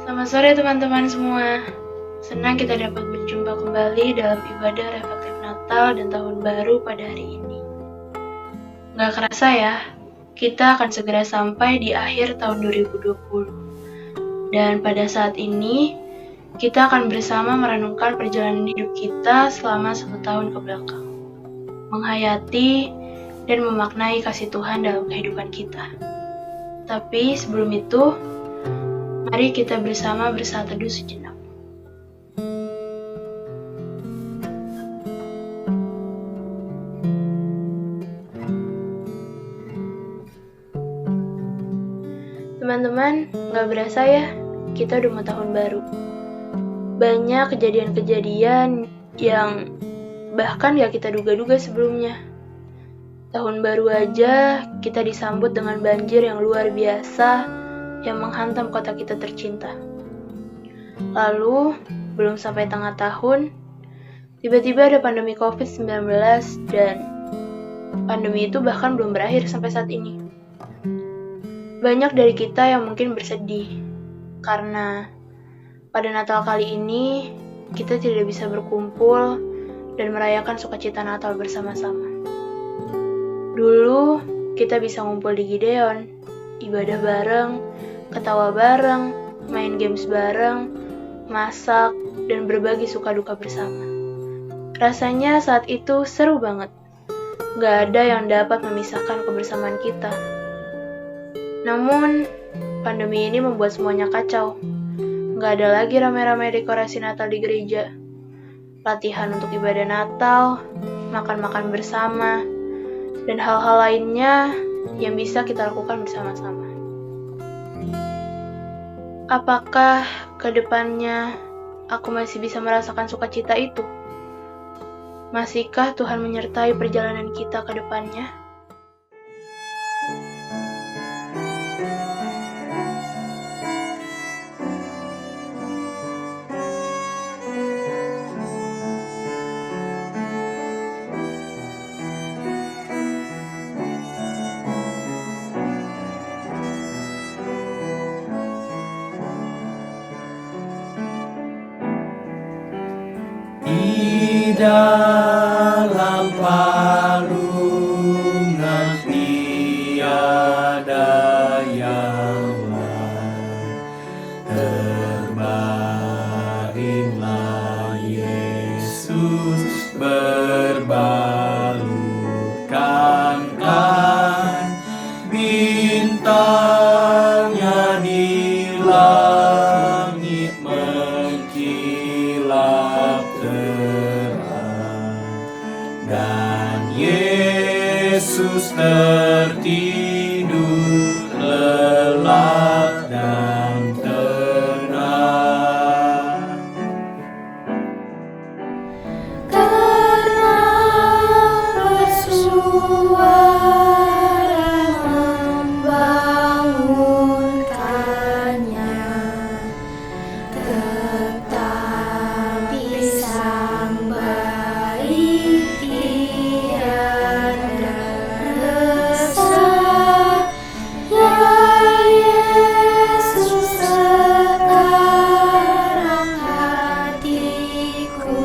Selamat sore teman-teman semua. Senang kita dapat berjumpa kembali dalam ibadah reflektif Natal dan Tahun Baru pada hari ini. Gak kerasa ya, kita akan segera sampai di akhir tahun 2020. Dan pada saat ini, kita akan bersama merenungkan perjalanan hidup kita selama 1 tahun ke belakang. Menghayati dan memaknai kasih Tuhan dalam kehidupan kita. Tapi sebelum itu, mari kita bersama bersaat teduh sejenak. Teman-teman, gak berasa ya, kita udah mau tahun baru. Banyak kejadian-kejadian yang bahkan gak kita duga-duga sebelumnya. Tahun baru aja, kita disambut dengan banjir yang luar biasa yang menghantam kota kita tercinta. Lalu, belum sampai tengah tahun, tiba-tiba ada pandemi COVID-19 dan pandemi itu bahkan belum berakhir sampai saat ini. Banyak dari kita yang mungkin bersedih karena pada Natal kali ini kita tidak bisa berkumpul dan merayakan sukacita Natal bersama-sama. Dulu kita bisa ngumpul di Gideon, ibadah bareng, ketawa bareng, main games bareng, masak, dan berbagi suka duka bersama. Rasanya saat itu seru banget. Gak ada yang dapat memisahkan kebersamaan kita. Namun, pandemi ini membuat semuanya kacau. Gak ada lagi rame-rame dekorasi Natal di gereja. Latihan untuk ibadah Natal, makan-makan bersama, dan hal-hal lainnya yang bisa kita lakukan bersama-sama. Apakah ke depannya aku masih bisa merasakan sukacita itu? Masihkah Tuhan menyertai perjalanan kita ke depannya? Di dalam palungan tiada yang lain, terbaringlah Yesus berbalutkan kain, bintangnya di langit mengkilap terang, dan Yesus tertidur lelap dan tenang. Karena bersuara membangunkannya, tetapi sang bayi tiada resah. Ya Yesus, sekarang hatiku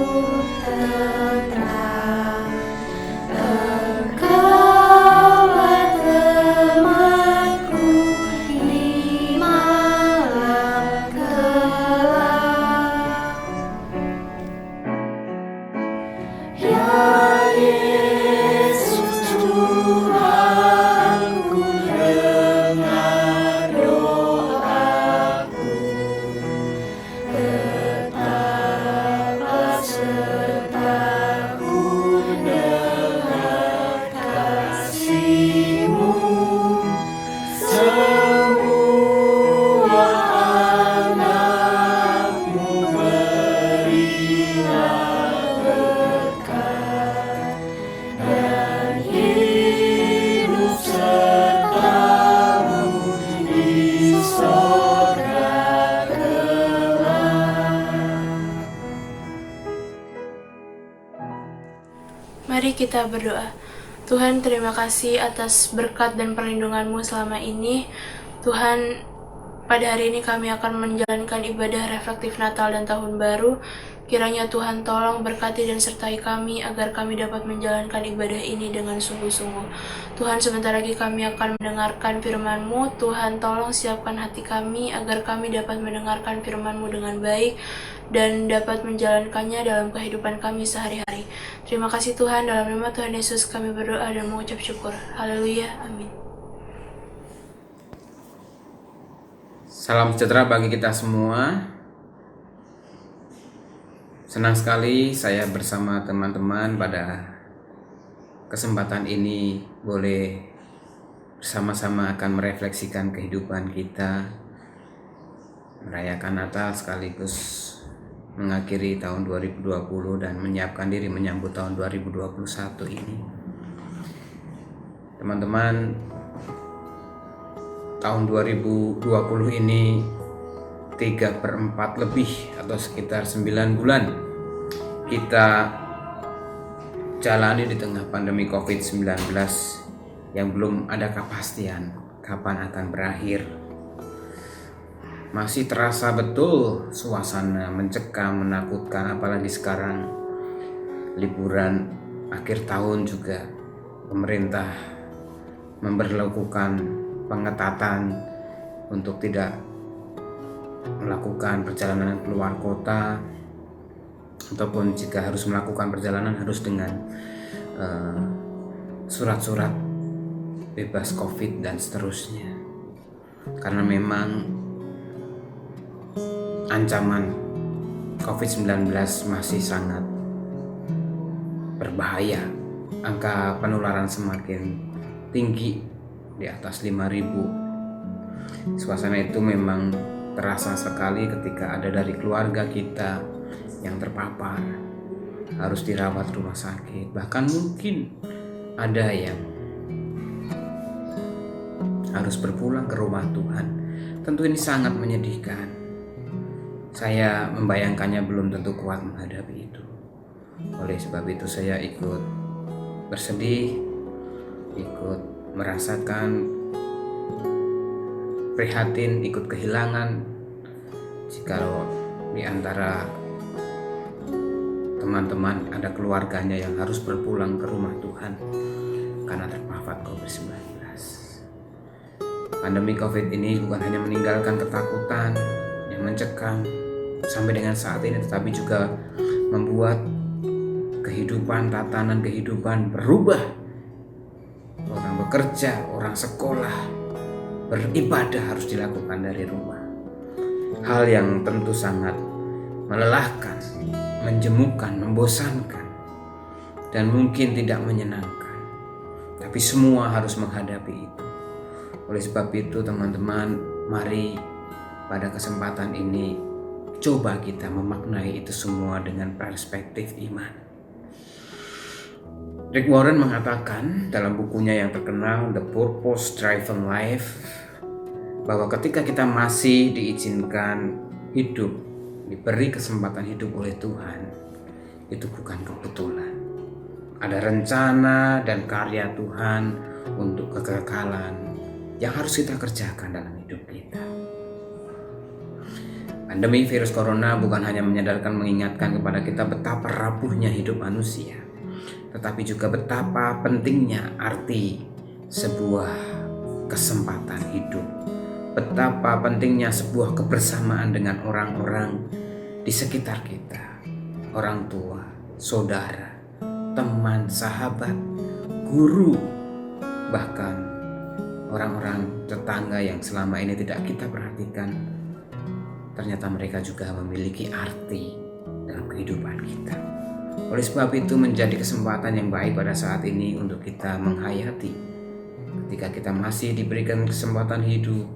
tenang. Engkaulah temanku di malam gelap. Ya Yesus Tuhanku, dengar doaku. Tetaplah sertaku dengan kasih-Mu. Semua anak-Mu berilah berkat dan hidup serta-Mu di sorga kelak. Mari kita berdoa. Tuhan, terima kasih atas berkat dan perlindungan-Mu selama ini. Tuhan, Pada hari ini kami akan menjalankan ibadah reflektif Natal dan Tahun Baru. Kiranya Tuhan tolong berkati dan sertai kami agar kami dapat menjalankan ibadah ini dengan sungguh-sungguh. Tuhan, sebentar lagi kami akan mendengarkan firman-Mu. Tuhan, tolong siapkan hati kami agar kami dapat mendengarkan firman-Mu dengan baik dan dapat menjalankannya dalam kehidupan kami sehari-hari. Terima kasih Tuhan, dalam nama Tuhan Yesus kami berdoa dan mengucap syukur. Haleluya, amin. Salam sejahtera bagi kita semua. Senang sekali saya bersama teman-teman pada kesempatan ini boleh bersama-sama akan merefleksikan kehidupan kita, merayakan Natal sekaligus mengakhiri tahun 2020 dan menyiapkan diri menyambut tahun 2021 ini. Teman-teman, tahun 2020 ini 3/4 lebih atau sekitar 9 bulan kita jalani di tengah pandemi COVID-19 yang belum ada kepastian kapan akan berakhir. Masih terasa betul suasana mencekam, menakutkan, apalagi sekarang liburan akhir tahun juga pemerintah memberlakukan pengetatan untuk tidak melakukan perjalanan keluar kota, ataupun jika harus melakukan perjalanan harus dengan surat-surat bebas COVID dan seterusnya. Karena memang ancaman COVID-19 masih sangat berbahaya. Angka penularan semakin tinggi di atas 5.000. Suasana itu memang terasa sekali ketika ada dari keluarga kita yang terpapar, harus dirawat rumah sakit, bahkan mungkin ada yang harus berpulang ke rumah Tuhan. Tentu ini sangat menyedihkan. Saya membayangkannya belum tentu kuat menghadapi itu. Oleh sebab itu saya ikut bersedih, ikut merasakan prihatin, ikut kehilangan jikalau di antara teman-teman ada keluarganya yang harus berpulang ke rumah Tuhan karena terpapar COVID-19. Pandemi COVID ini bukan hanya meninggalkan ketakutan yang mencekam sampai dengan saat ini, tetapi juga membuat kehidupan, tatanan kehidupan berubah. Orang bekerja, orang sekolah, beribadah harus dilakukan dari rumah. Hal yang tentu sangat melelahkan, menjemukan, membosankan, dan mungkin tidak menyenangkan. Tapi semua harus menghadapi itu. Oleh sebab itu teman-teman, mari pada kesempatan ini coba kita memaknai itu semua dengan perspektif iman. Rick Warren mengatakan dalam bukunya yang terkenal The Purpose Driven Life bahwa ketika kita masih diizinkan hidup, diberi kesempatan hidup oleh Tuhan, itu bukan kebetulan. Ada rencana dan karya Tuhan untuk kekekalan yang harus kita kerjakan dalam hidup kita. Pandemi virus corona bukan hanya menyadarkan, mengingatkan kepada kita betapa rapuhnya hidup manusia, tetapi juga betapa pentingnya arti sebuah kesempatan hidup. Betapa pentingnya sebuah kebersamaan dengan orang-orang di sekitar kita. Orang tua, saudara, teman, sahabat, guru, bahkan orang-orang tetangga yang selama ini tidak kita perhatikan. Ternyata mereka juga memiliki arti dalam kehidupan kita. Oleh sebab itu menjadi kesempatan yang baik pada saat ini untuk kita menghayati ketika kita masih diberikan kesempatan hidup,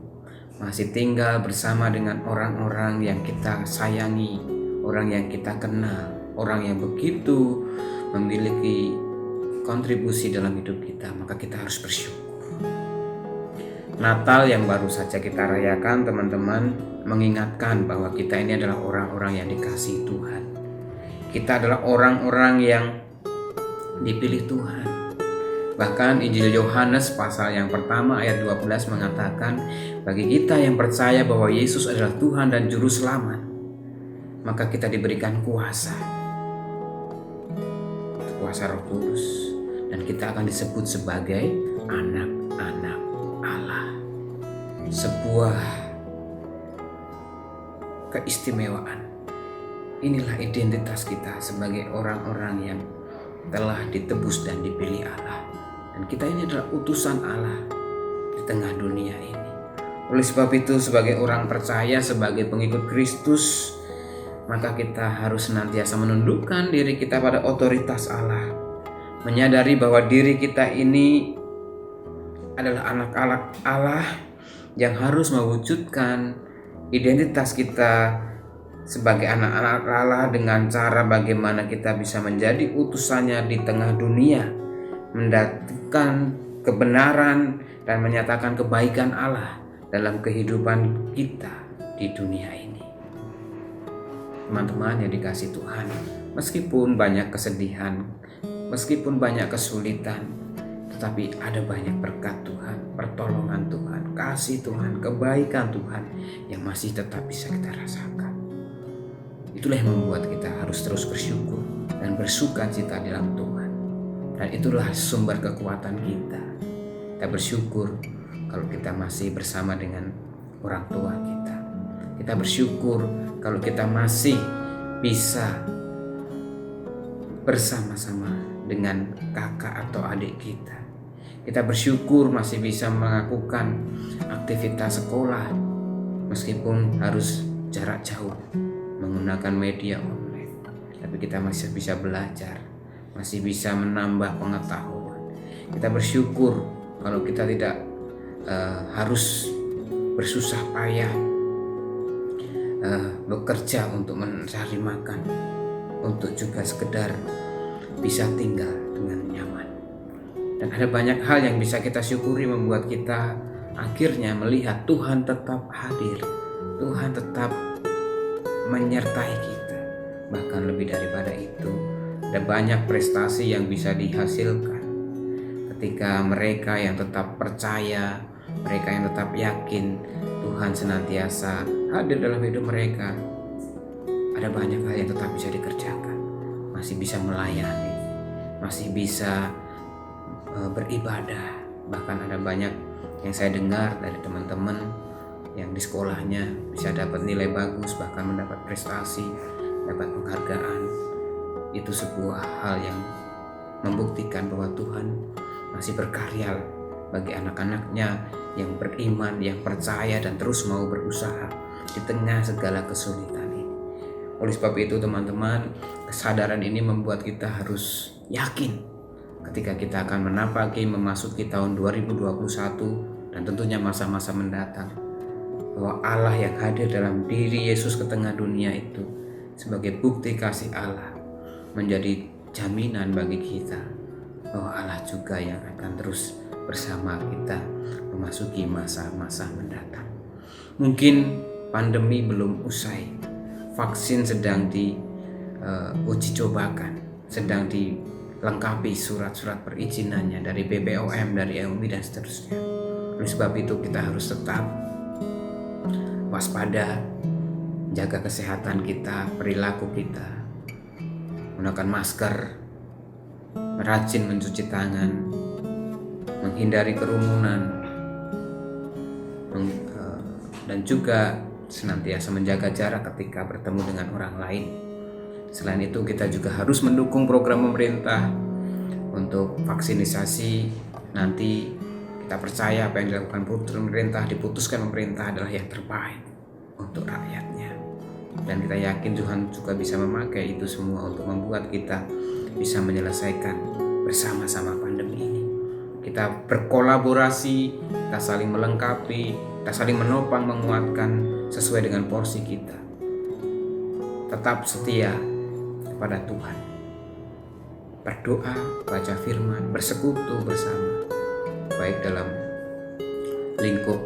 masih tinggal bersama dengan orang-orang yang kita sayangi, orang yang kita kenal, orang yang begitu memiliki kontribusi dalam hidup kita, maka kita harus bersyukur. Natal yang baru saja kita rayakan, teman-teman, mengingatkan bahwa kita ini adalah orang-orang yang dikasihi Tuhan. Kita adalah orang-orang yang dipilih Tuhan. Bahkan Injil Yohanes pasal yang pertama ayat 12 mengatakan, bagi kita yang percaya bahwa Yesus adalah Tuhan dan Juru Selamat, maka kita diberikan kuasa Roh Kudus, dan kita akan disebut sebagai anak-anak Allah. Sebuah keistimewaan. Inilah identitas kita sebagai orang-orang yang telah ditebus dan dipilih Allah. Dan kita ini adalah utusan Allah di tengah dunia ini. Oleh sebab itu, sebagai orang percaya, sebagai pengikut Kristus, maka kita harus senantiasa menundukkan diri kita pada otoritas Allah. Menyadari bahwa diri kita ini adalah anak-anak Allah yang harus mewujudkan identitas kita sebagai anak-anak Allah dengan cara bagaimana kita bisa menjadi utusannya di tengah dunia, mendatangkan kebenaran dan menyatakan kebaikan Allah dalam kehidupan kita di dunia ini. Teman-teman yang dikasihi Tuhan, meskipun banyak kesedihan, meskipun banyak kesulitan, tetapi ada banyak berkat Tuhan, pertolongan Tuhan, kasih Tuhan, kebaikan Tuhan yang masih tetap bisa kita rasakan. Itulah yang membuat kita harus terus bersyukur dan bersukacita di dalam Tuhan. Dan itulah sumber kekuatan kita. Kita bersyukur kalau kita masih bersama dengan orang tua kita. Kita bersyukur kalau kita masih bisa bersama-sama dengan kakak atau adik kita. Kita bersyukur masih bisa melakukan aktivitas sekolah meskipun harus jarak jauh menggunakan media online. Tapi kita masih bisa belajar, masih bisa menambah pengetahuan. Kita bersyukur kalau kita tidak harus bersusah payah bekerja untuk mencari makan, untuk juga sekedar bisa tinggal dengan nyaman. Dan ada banyak hal yang bisa kita syukuri membuat kita akhirnya melihat Tuhan tetap hadir, Tuhan tetap menyertai kita. Bahkan lebih daripada itu, ada banyak prestasi yang bisa dihasilkan ketika mereka yang tetap percaya, mereka yang tetap yakin Tuhan senantiasa hadir dalam hidup mereka. Ada banyak hal yang tetap bisa dikerjakan, masih bisa melayani, masih bisa beribadah. Bahkan ada banyak yang saya dengar dari teman-teman yang di sekolahnya bisa dapat nilai bagus, bahkan mendapat prestasi, dapat penghargaan. Itu sebuah hal yang membuktikan bahwa Tuhan masih berkarya bagi anak-anaknya yang beriman, yang percaya dan terus mau berusaha di tengah segala kesulitan ini. Oleh sebab itu teman-teman, kesadaran ini membuat kita harus yakin ketika kita akan memasuki tahun 2021 dan tentunya masa-masa mendatang, bahwa Allah yang hadir dalam diri Yesus ke tengah dunia itu sebagai bukti kasih Allah menjadi jaminan bagi kita bahwa Allah juga yang akan terus bersama kita memasuki masa-masa mendatang. Mungkin pandemi belum usai, vaksin sedang diuji cobakan, sedang dilengkapi surat-surat perizinannya dari BPOM, dari MUI dan seterusnya. Oleh sebab itu kita harus tetap waspada, jaga kesehatan kita, perilaku kita, menggunakan masker, rajin mencuci tangan, menghindari kerumunan, dan juga senantiasa menjaga jarak ketika bertemu dengan orang lain. Selain itu kita juga harus mendukung program pemerintah untuk vaksinisasi. Nanti kita percaya apa yang dilakukan diputuskan pemerintah adalah yang terbaik untuk rakyatnya. Dan kita yakin Tuhan juga bisa memakai itu semua untuk membuat kita bisa menyelesaikan bersama-sama pandemi ini. Kita berkolaborasi, kita saling melengkapi, kita saling menopang, menguatkan sesuai dengan porsi kita. Tetap setia kepada Tuhan. Berdoa, baca firman, bersekutu bersama, baik dalam lingkup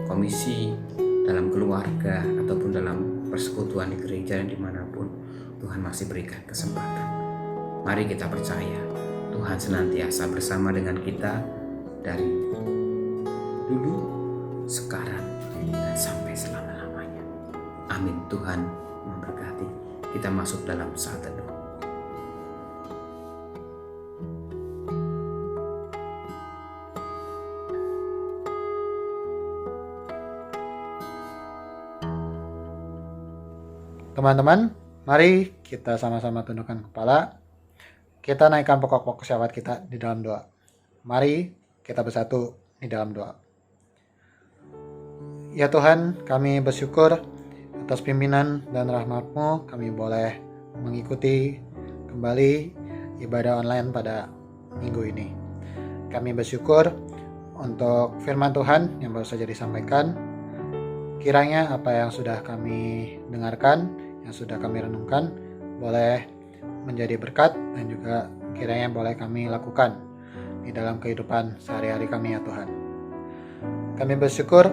komisi, dalam keluarga, ataupun dalam persekutuan di gereja dan dimanapun Tuhan masih berikan kesempatan. Mari kita percaya Tuhan senantiasa bersama dengan kita dari dulu, sekarang, dan sampai selama-lamanya. Amin. Tuhan memberkati. Kita masuk dalam saat teduh. Teman-teman, mari kita sama-sama tundukkan kepala. Kita naikkan pokok-pokok syahwat kita di dalam doa. Mari kita bersatu di dalam doa. Ya Tuhan, kami bersyukur atas pimpinan dan rahmat-Mu. Kami boleh mengikuti kembali ibadah online pada minggu ini. Kami bersyukur untuk firman Tuhan yang baru saja disampaikan. Kiranya apa yang sudah kami dengarkan, yang sudah kami renungkan, boleh menjadi berkat dan juga kiranya boleh kami lakukan di dalam kehidupan sehari-hari kami ya Tuhan. Kami bersyukur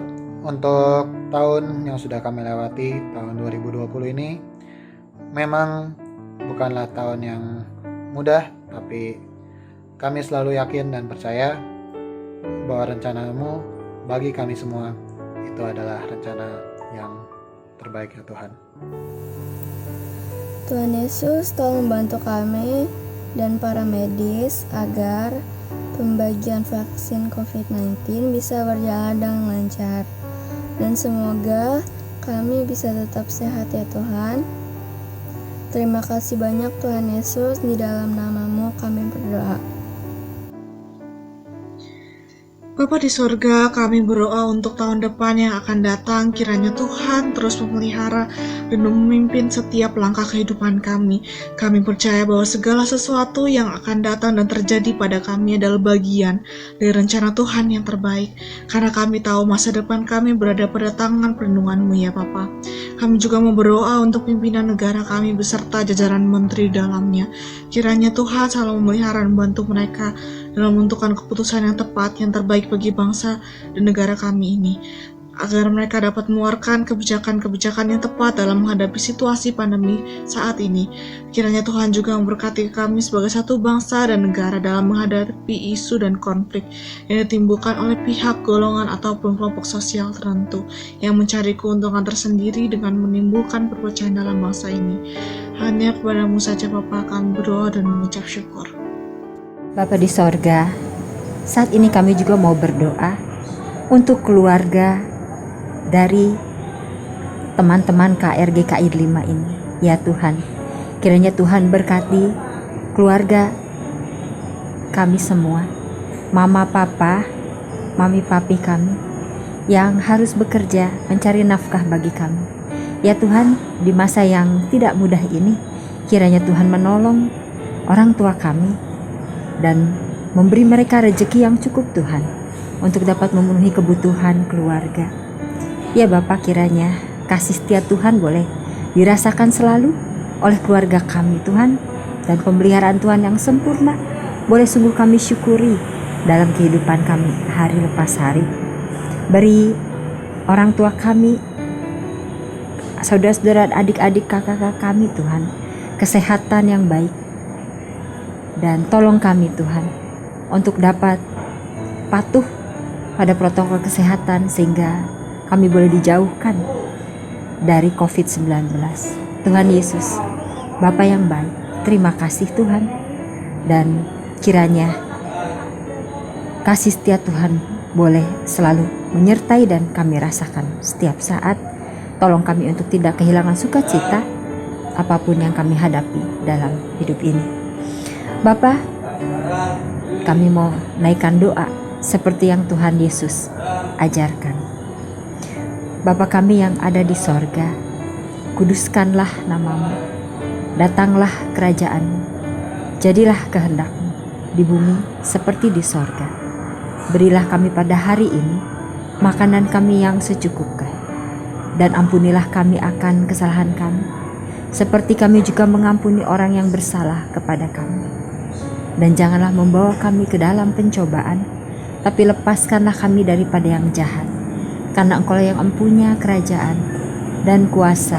untuk tahun yang sudah kami lewati, tahun 2020 ini memang bukanlah tahun yang mudah, tapi kami selalu yakin dan percaya bahwa rencana-Mu bagi kami semua itu adalah rencana yang terbaik ya Tuhan. Tuhan Yesus tolong membantu kami dan para medis agar pembagian vaksin COVID-19 bisa berjalan dengan lancar. Dan semoga kami bisa tetap sehat ya Tuhan. Terima kasih banyak Tuhan Yesus, di dalam nama-Mu kami berdoa. Bapa di surga, kami berdoa untuk tahun depan yang akan datang. Kiranya Tuhan terus memelihara dan memimpin setiap langkah kehidupan kami. Kami percaya bahwa segala sesuatu yang akan datang dan terjadi pada kami adalah bagian dari rencana Tuhan yang terbaik. Karena kami tahu masa depan kami berada pada tangan perlindungan-Mu ya Bapa. Kami juga mau berdoa untuk pimpinan negara kami beserta jajaran menteri dalamnya. Kiranya Tuhan selalu memelihara dan membantu mereka dalam menentukan keputusan yang tepat, yang terbaik bagi bangsa dan negara kami ini, agar mereka dapat mengeluarkan kebijakan-kebijakan yang tepat dalam menghadapi situasi pandemi saat ini. Kiranya Tuhan juga memberkati kami sebagai satu bangsa dan negara dalam menghadapi isu dan konflik yang ditimbulkan oleh pihak, golongan, ataupun kelompok sosial tertentu yang mencari keuntungan tersendiri dengan menimbulkan perpecahan dalam bangsa ini. Hanya kepada-Mu saja Bapa kami berdoa dan mengucap syukur. Bapa di sorga, saat ini kami juga mau berdoa untuk keluarga dari teman-teman KRG KID 5 ini. Ya Tuhan, kiranya Tuhan berkati keluarga kami semua, mama papa, mami papi kami yang harus bekerja mencari nafkah bagi kami. Ya Tuhan, di masa yang tidak mudah ini, kiranya Tuhan menolong orang tua kami dan memberi mereka rezeki yang cukup Tuhan untuk dapat memenuhi kebutuhan keluarga. Ya Bapa, kiranya kasih setia Tuhan boleh dirasakan selalu oleh keluarga kami Tuhan, dan pemeliharaan Tuhan yang sempurna boleh sungguh kami syukuri dalam kehidupan kami hari lepas hari. Beri orang tua kami, saudara-saudara, adik-adik, kakak-kakak kami Tuhan, kesehatan yang baik. Dan tolong kami Tuhan untuk dapat patuh pada protokol kesehatan sehingga kami boleh dijauhkan dari COVID-19. Tuhan Yesus, Bapa yang baik, terima kasih Tuhan. Dan kiranya kasih setia Tuhan boleh selalu menyertai dan kami rasakan setiap saat. Tolong kami untuk tidak kehilangan sukacita apapun yang kami hadapi dalam hidup ini. Bapa, kami mau naikkan doa seperti yang Tuhan Yesus ajarkan. Bapa kami yang ada di sorga, kuduskanlah nama-Mu, datanglah kerajaan-Mu, jadilah kehendak-Mu di bumi seperti di sorga. Berilah kami pada hari ini makanan kami yang secukupnya, dan ampunilah kami akan kesalahan kami, seperti kami juga mengampuni orang yang bersalah kepada kami. Dan janganlah membawa kami ke dalam pencobaan, tapi lepaskanlah kami daripada yang jahat. Karena Engkau yang empunya kerajaan dan kuasa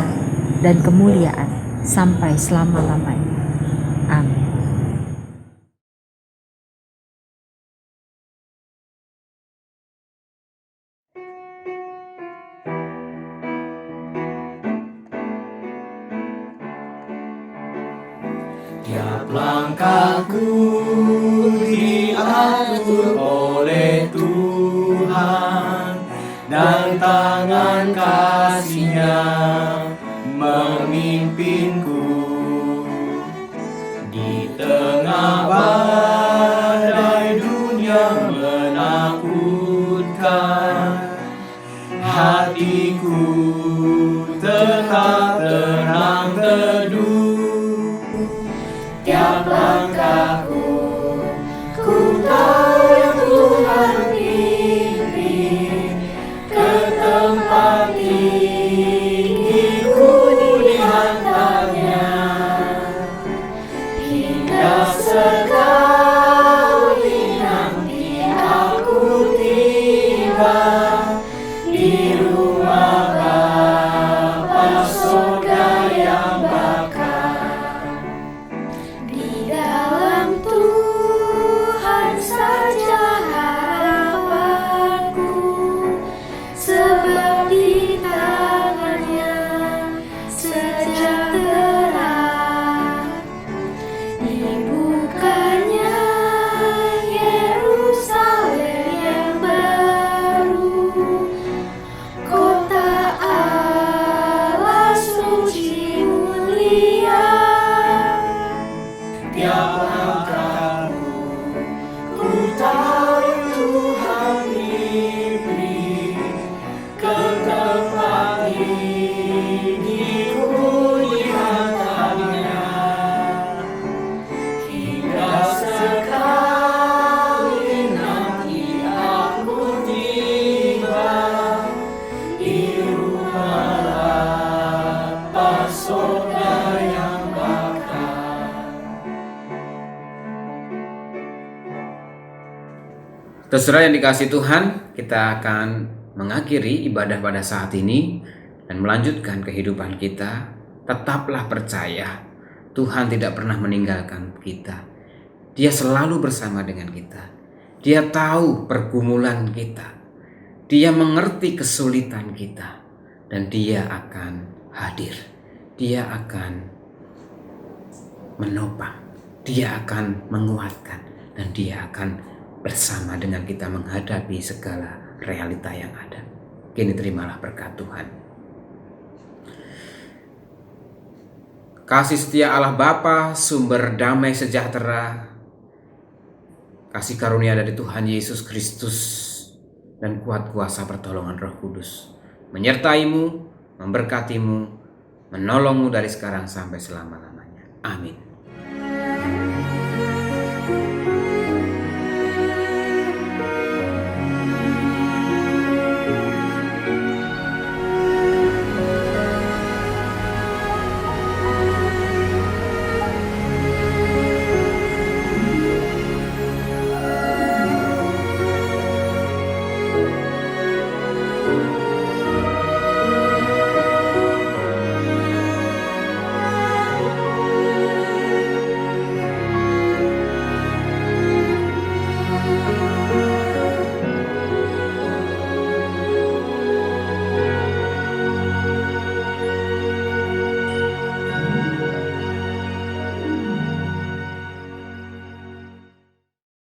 dan kemuliaan sampai selama-lamanya. Amin. Tiap langkahku diatur oleh Tuhan, dan tangan kasih-Nya memimpinku. Di tengah badai dunia menakutkan, hatiku tetap tenang teduh. Tiap langkahku, ku tahu yang Tuhan pimpin ke tempat tinggi, ku dihantarnya. Hingga sekali nanti aku tiba di rumah Bapa sorga yang bakal. Di dalam Tuhan saja harapanku, sebab di tangan-Nya sejahtera. Dibukanya Yerusalem yang baru, kota Allah suci mulia. Tiap langkahku, ku tahu Tuhan pimpin ke tempat tinggi, ku dihantarnya. Hingga sekali nanti aku tiba di rumah Bapa sorga yang bakal. Terserah yang dikasih Tuhan, kita akan mengakhiri ibadah pada saat ini dan melanjutkan kehidupan kita. Tetaplah percaya, Tuhan tidak pernah meninggalkan kita. Dia selalu bersama dengan kita. Dia tahu pergumulan kita. Dia mengerti kesulitan kita. Dan Dia akan hadir. Dia akan menopang. Dia akan menguatkan. Dan Dia akan bersama dengan kita menghadapi segala realita yang ada. Kini terimalah berkat Tuhan. Kasih setia Allah Bapa, sumber damai sejahtera, kasih karunia dari Tuhan Yesus Kristus, dan kuat kuasa pertolongan Roh Kudus menyertaimu, memberkatimu, menolongmu dari sekarang sampai selama-lamanya. Amin.